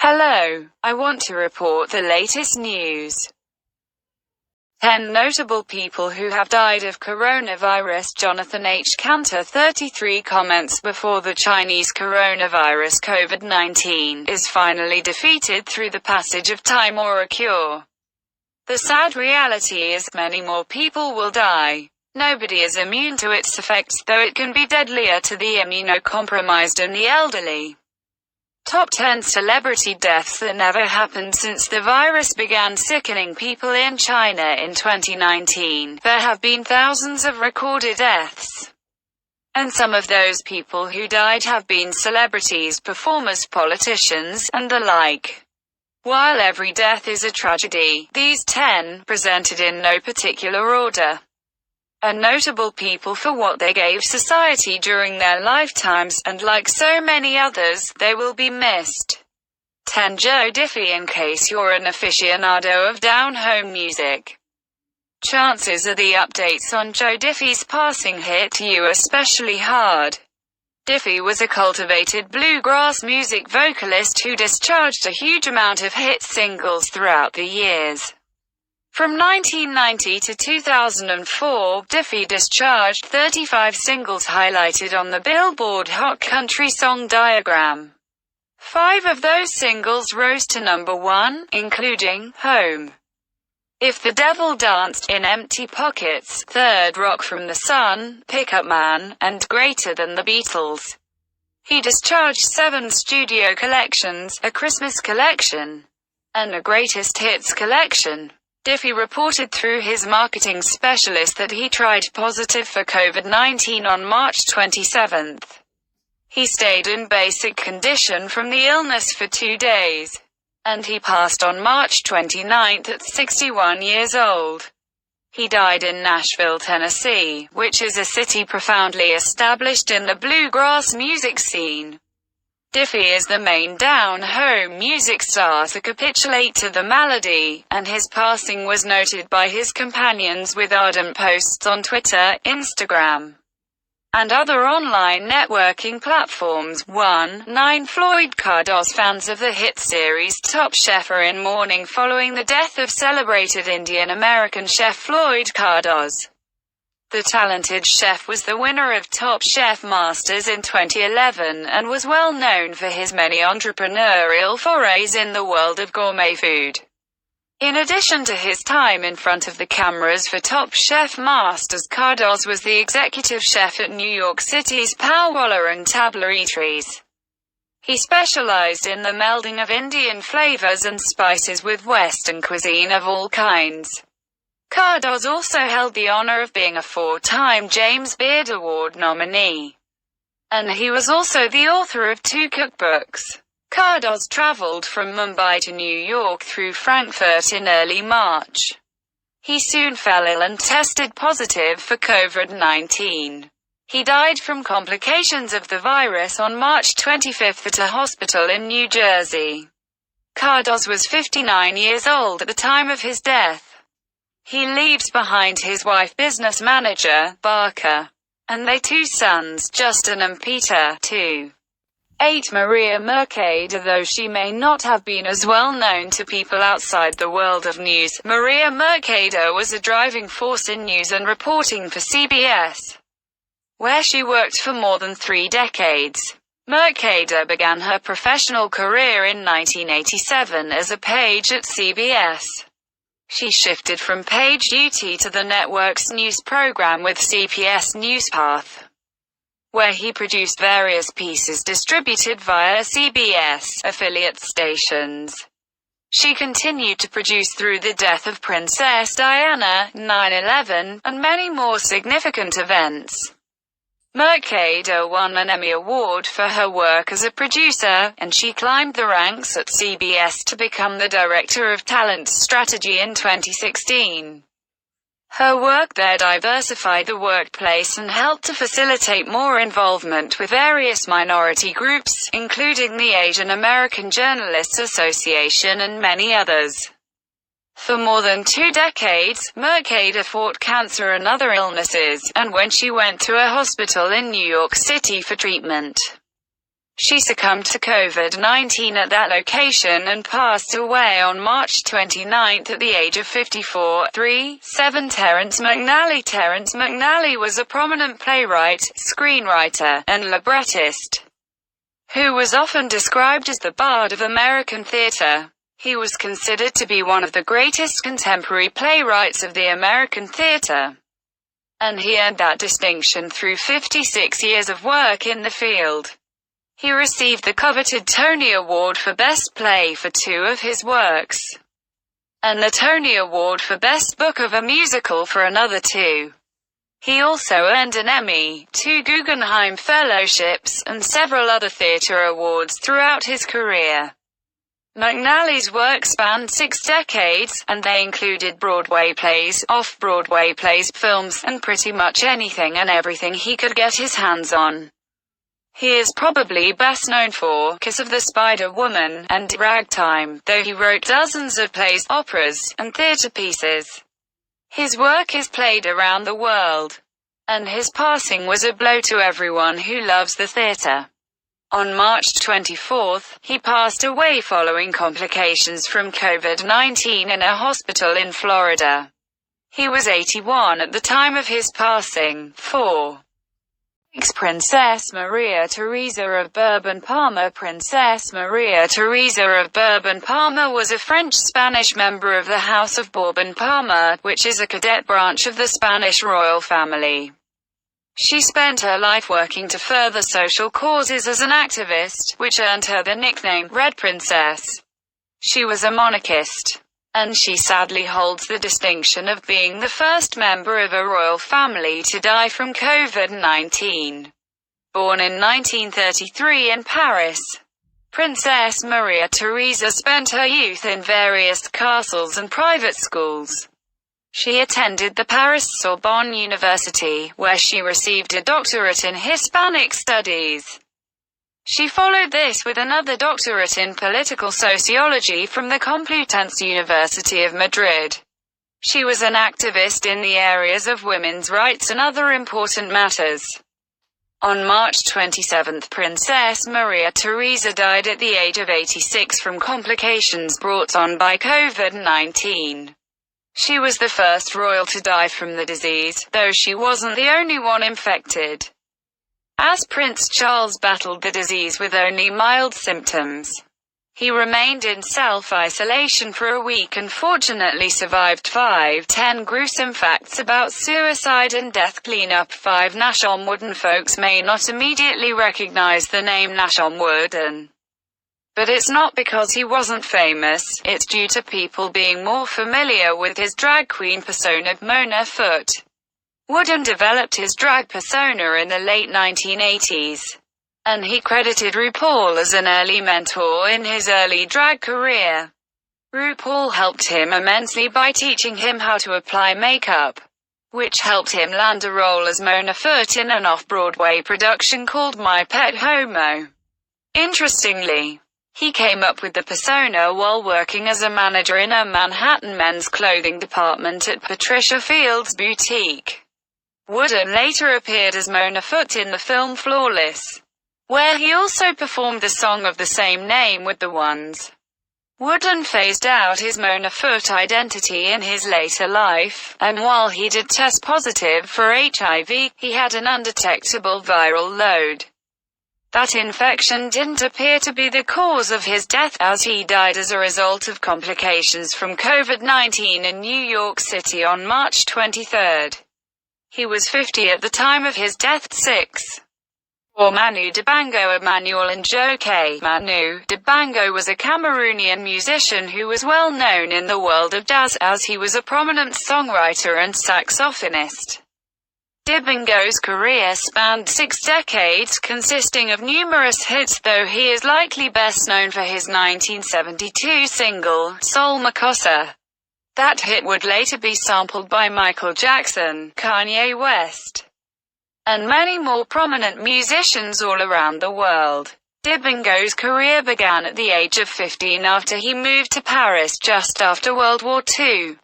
Hello, I want to report the latest news. 10 notable people who have died of coronavirus. Jonathan H. Cantor, 33, comments before the Chinese coronavirus COVID-19 is finally defeated through the passage of time or a cure. The sad reality is many more people will die. Nobody is immune to its effects, though it can be deadlier to the immunocompromised and the elderly. Top 10 celebrity deaths that never happened since the virus began sickening people in China in 2019. There have been thousands of recorded deaths. And some of those people who died have been celebrities, performers, politicians, and the like. While every death is a tragedy, these 10, presented in no particular order, are notable people for what they gave society during their lifetimes, and like so many others, they will be missed. 10. Joe Diffie. In case you're an aficionado of down-home music, chances are the updates on Joe Diffie's passing hit you especially hard. Diffie was a cultivated bluegrass music vocalist who discharged a huge amount of hit singles throughout the years. From 1990 to 2004, Diffie discharged 35 singles highlighted on the Billboard Hot Country Song diagram. 5 of those singles rose to number 1, including Home, If the Devil Danced, In Empty Pockets, Third Rock from the Sun, Pickup Man, and Greater Than the Beatles. He discharged 7 studio collections, a Christmas collection, and a Greatest Hits collection. Diffie reported through his marketing specialist that he tried positive for COVID-19 on March 27. He stayed in basic condition from the illness for 2 days, and he passed on March 29 at 61 years old. He died in Nashville, Tennessee, which is a city profoundly established in the bluegrass music scene. Diffie is the main down-home music star to capitulate to the malady, and his passing was noted by his companions with ardent posts on Twitter, Instagram, and other online networking platforms. 9 Floyd Cardoz. Fans of the hit series Top Chef are in mourning following the death of celebrated Indian-American chef Floyd Cardoz. The talented chef was the winner of Top Chef Masters in 2011 and was well known for his many entrepreneurial forays in the world of gourmet food. In addition to his time in front of the cameras for Top Chef Masters, Cardoz was the executive chef at New York City's Powwola and Tabla Eateries. He specialized in the melding of Indian flavors and spices with Western cuisine of all kinds. Cardoz also held the honor of being a 4-time James Beard Award nominee, and he was also the author of 2 cookbooks. Cardoz traveled from Mumbai to New York through Frankfurt in early March. He soon fell ill and tested positive for COVID-19. He died from complications of the virus on March 25 at a hospital in New Jersey. Cardoz was 59 years old at the time of his death. He leaves behind his wife, business manager, Barker, and their 2 sons, Justin and Peter. 8 Maria Mercado. Though she may not have been as well known to people outside the world of news, Maria Mercado was a driving force in news and reporting for CBS, where she worked for more than 3 decades. Mercado began her professional career in 1987 as a page at CBS. She shifted from page duty to the network's news program with CBS NewsPath, where he produced various pieces distributed via CBS affiliate stations. She continued to produce through the death of Princess Diana, 9/11, and many more significant events. Mercado won an Emmy Award for her work as a producer, and she climbed the ranks at CBS to become the Director of Talent Strategy in 2016. Her work there diversified the workplace and helped to facilitate more involvement with various minority groups, including the Asian American Journalists Association and many others. For more than 2 decades, Mercado fought cancer and other illnesses, and when she went to a hospital in New York City for treatment, She succumbed to COVID-19 at that location and passed away on March 29 at the age of 54. 7. Terence McNally. Terence McNally was a prominent playwright, screenwriter, and librettist, who was often described as the bard of American theater. He was considered to be one of the greatest contemporary playwrights of the American theater, and he earned that distinction through 56 years of work in the field. He received the coveted Tony Award for Best Play for 2 of his works, and the Tony Award for Best Book of a Musical for another 2. He also earned an Emmy, 2 Guggenheim Fellowships, and several other theater awards throughout his career. McNally's work spanned 6 decades, and they included Broadway plays, off-Broadway plays, films, and pretty much anything and everything he could get his hands on. He is probably best known for Kiss of the Spider Woman and Ragtime, though he wrote dozens of plays, operas, and theater pieces. His work is played around the world, and his passing was a blow to everyone who loves the theater. On March 24, he passed away following complications from COVID-19 in a hospital in Florida. He was 81 at the time of his passing. 4. Princess Maria Theresa of Bourbon-Parma. Princess Maria Theresa of Bourbon-Parma was a French-Spanish member of the House of Bourbon-Parma, which is a cadet branch of the Spanish royal family. She spent her life working to further social causes as an activist, which earned her the nickname Red Princess. She was a monarchist, and she sadly holds the distinction of being the first member of a royal family to die from COVID-19. Born in 1933 in Paris, Princess Maria Theresa spent her youth in various castles and private schools. She attended the Paris Sorbonne University, where she received a doctorate in Hispanic Studies. She followed this with another doctorate in political sociology from the Complutense University of Madrid. She was an activist in the areas of women's rights and other important matters. On March 27, Princess Maria Theresa died at the age of 86 from complications brought on by COVID-19. She was the first royal to die from the disease, though she wasn't the only one infected, as Prince Charles battled the disease with only mild symptoms. He remained in self-isolation for a week and fortunately survived. 5. 10 gruesome facts about suicide and death cleanup. 5. Nashon Wooden. Folks may not immediately recognize the name Nashon Wooden, but it's not because he wasn't famous, it's due to people being more familiar with his drag queen persona, Mona Foot. Wooden developed his drag persona in the late 1980s, and he credited RuPaul as an early mentor in his early drag career. RuPaul helped him immensely by teaching him how to apply makeup, which helped him land a role as Mona Foot in an off-Broadway production called My Pet Homo. Interestingly, he came up with the persona while working as a manager in a Manhattan men's clothing department at Patricia Field's boutique. Wooden later appeared as Mona Foot in the film Flawless, where he also performed the song of the same name with the Ones. Wooden phased out his Mona Foot identity in his later life, and while he did test positive for HIV, he had an undetectable viral load. That infection didn't appear to be the cause of his death, as he died as a result of complications from COVID-19 in New York City on March 23. He was 50 at the time of his death. 6. Or Manu Dibango. Emmanuel Njoku. Manu Dibango was a Cameroonian musician who was well known in the world of jazz, as he was a prominent songwriter and saxophonist. Dibango's career spanned 6 decades, consisting of numerous hits, though he is likely best known for his 1972 single, Soul Makossa. That hit would later be sampled by Michael Jackson, Kanye West, and many more prominent musicians all around the world. Dibango's career began at the age of 15 after he moved to Paris just after World War II.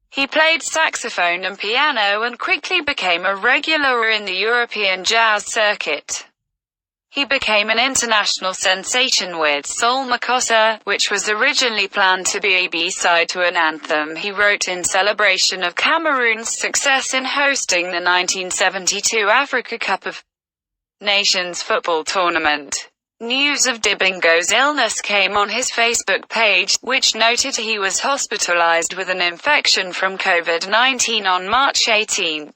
He played saxophone and piano and quickly became a regular in the European jazz circuit. He became an international sensation with Soul Makossa, which was originally planned to be a B-side to an anthem he wrote in celebration of Cameroon's success in hosting the 1972 Africa Cup of Nations football tournament. News of Dibingo's illness came on his Facebook page, which noted he was hospitalized with an infection from COVID-19 on March 18.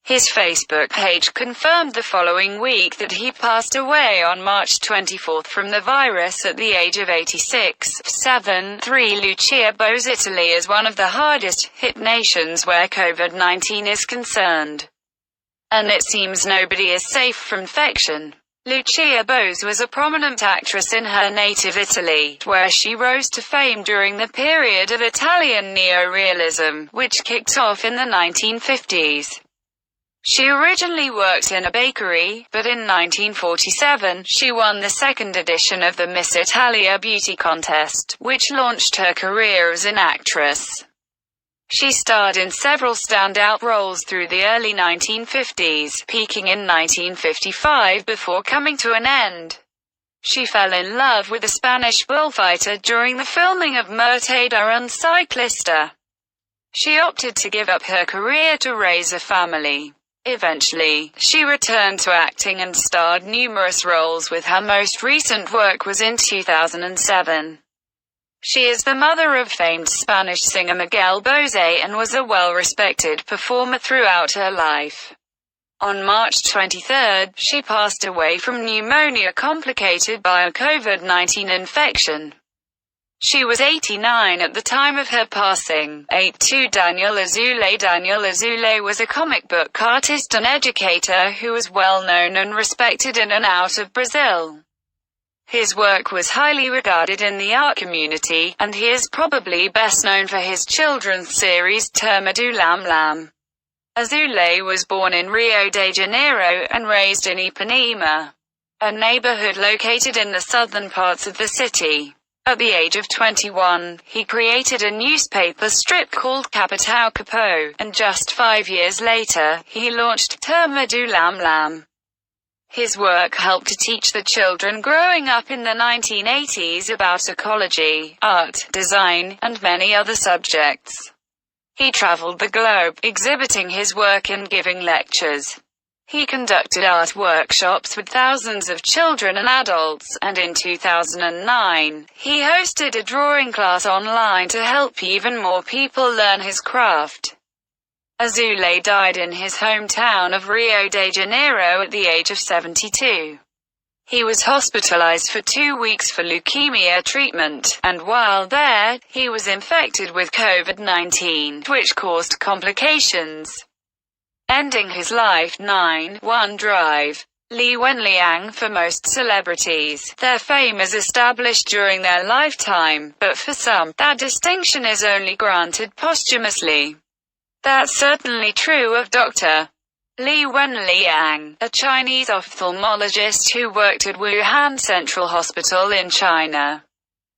His Facebook page confirmed the following week that he passed away on March 24 from the virus at the age of 86. 7.3 Lucia Bose. Italy is one of the hardest hit nations where COVID-19 is concerned, and it seems nobody is safe from infection. Lucia Bose was a prominent actress in her native Italy, where she rose to fame during the period of Italian neorealism, which kicked off in the 1950s. She originally worked in a bakery, but in 1947, she won the second edition of the Miss Italia beauty contest, which launched her career as an actress. She starred in several standout roles through the early 1950s, peaking in 1955 before coming to an end. She fell in love with a Spanish bullfighter during the filming of Muerte de un Ciclista. She opted to give up her career to raise a family. Eventually, she returned to acting and starred numerous roles, with her most recent work was in 2007. She is the mother of famed Spanish singer Miguel Bosé and was a well-respected performer throughout her life. On March 23, she passed away from pneumonia complicated by a COVID-19 infection. She was 89 at the time of her passing. 8.2 Daniel Azulay. Daniel Azulay was a comic book artist and educator who was well known and respected in and out of Brazil. His work was highly regarded in the art community, and he is probably best known for his children's series Turma do Lam Lam. Azulay was born in Rio de Janeiro and raised in Ipanema, a neighborhood located in the southern parts of the city. At the age of 21, he created a newspaper strip called Capitão Capô, and just 5 years later, he launched Turma do Lam Lam. His work helped to teach the children growing up in the 1980s about ecology, art, design, and many other subjects. He traveled the globe, exhibiting his work and giving lectures. He conducted art workshops with thousands of children and adults, and in 2009, he hosted a drawing class online to help even more people learn his craft. Azulay died in his hometown of Rio de Janeiro at the age of 72. He was hospitalized for 2 weeks for leukemia treatment, and while there, he was infected with COVID-19, which caused complications, ending his life. 9. OneDrive. Li Wenliang. For most celebrities, their fame is established during their lifetime, but for some, that distinction is only granted posthumously. That's certainly true of Dr. Li Wenliang, a Chinese ophthalmologist who worked at Wuhan Central Hospital in China.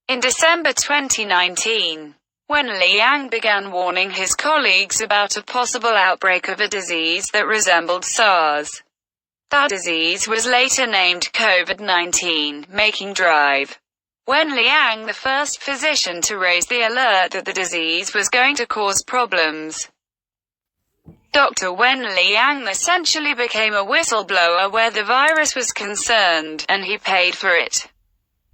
In December 2019, Wenliang began warning his colleagues about a possible outbreak of a disease that resembled SARS. That disease was later named COVID-19, making Drive Wenliang the first physician to raise the alert that the disease was going to cause problems. Dr. Wenliang essentially became a whistleblower where the virus was concerned, and he paid for it.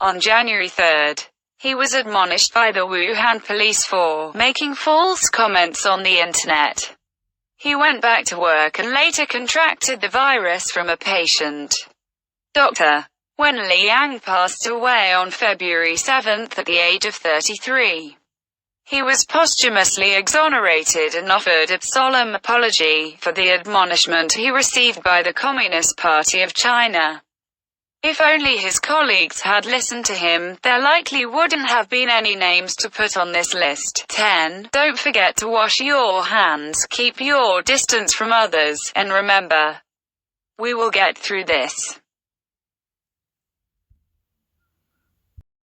On January 3, he was admonished by the Wuhan police for making false comments on the internet. He went back to work and later contracted the virus from a patient. Dr. Wenliang passed away on February 7 at the age of 33. He was posthumously exonerated and offered a solemn apology for the admonishment he received by the Communist Party of China. If only his colleagues had listened to him, there likely wouldn't have been any names to put on this list. 10. Don't forget to wash your hands, keep your distance from others, and remember, we will get through this.